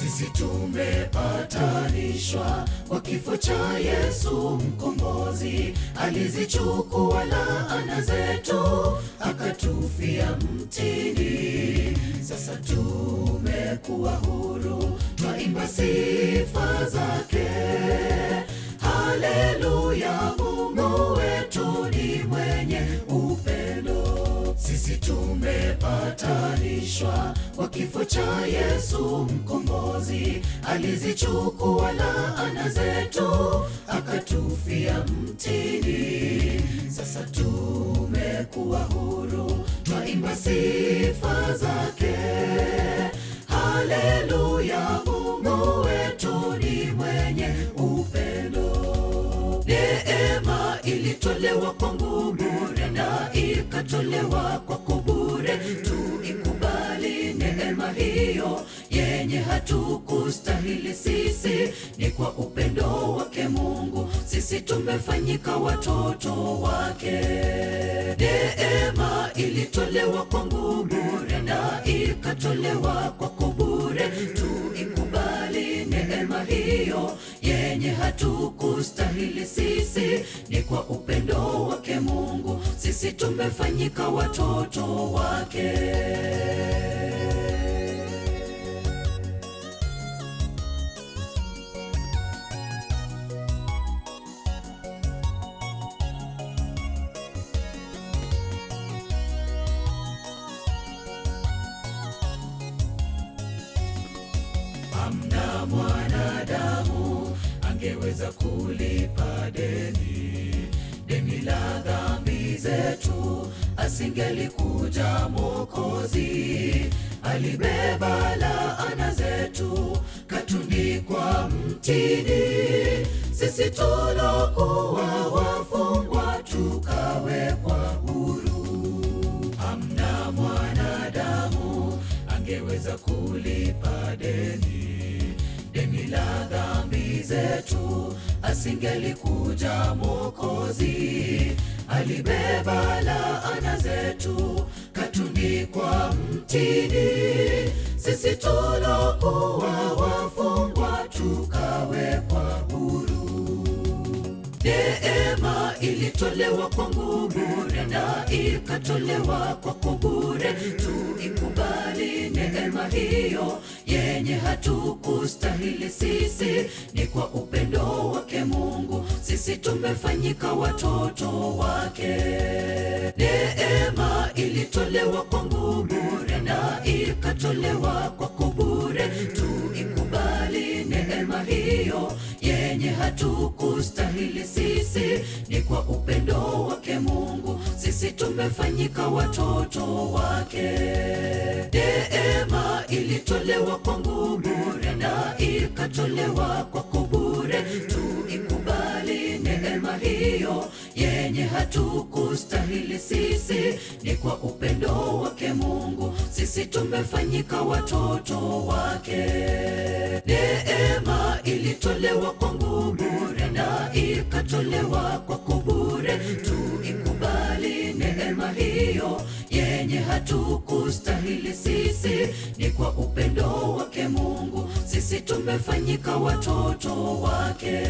Sisi tumepatanishwa kwa kifo cha Yesu mkombozi. Alizichukua laana zetu, akatufia mtini. Sasa tumekuwa huru, twaimba sifa zake. Haleluya, Mungu wetu ni mwenye upendo. Sisi tumepatanishwa kwa kifo cha Yesu mkombozi. Alizichukua laana zetu, akatufia mtini. Sasa tumekuwa huru, twaimba sifa zake. Haleluya, Mungu wetu ni mwenye upendo. Neema ilitolewa kwangu bure na ikatolewa kwako bure. Tuikubali neema hiyo yenye hatukustahili sisi. Ni kwa upendo wake Mungu sisi tumefanyika watoto wake. Neema ilitolewa kwangu bure na ikatolewa kwako bure. Tuikubali neema hiyo yenye hatukustahili sisi. Ni kwa upendo wake Mungu sisi tumefanyika watoto wake. Hamna mwanadamu angeweza kulipa deni la dhambi zetu. Asingelikuja Mwokozi, alibeba laana zetu, katundikwa mtini. Sisi tulokuwa wafungwa tukawekwa huru. Hamna mwanadamu angeweza kulipa deni la dhambi zetu. Asingelikuja Mwokozi, alibeba laana zetu, katundikwa mtini. Sisi tulokuwa wafungwa tukawekwa huru. Neema ilitolewa kwangu bure na ikatolewa kwako bure. Tuikubali neema hiyo yenye hatukustahili sisi. Ni kwa upendo wake Mungu sisi tumefanyika watoto wake. Neema ilitolewa kwangu bure na ikatolewa kwako bure. Tuikubali neema hiyo yenye hatukustahili sisi. Ni kwa upendo wake Mungu sisi tumefanyika watoto wake. Neema ilitolewa kwangu bure na ikatolewa kwako bure. Tuikubali neema hiyo yenye hatukustahili sisi. Ni kwa upendo wake Mungu sisi tumefanyika watoto wake. Neema ilitolewa kwangu bure na ikatolewa kwako bure. Tuikubali neema hiyo yenye hatukustahili sisi. Ni kwa upendo wake Mungu sisi tumefanyika watoto wake.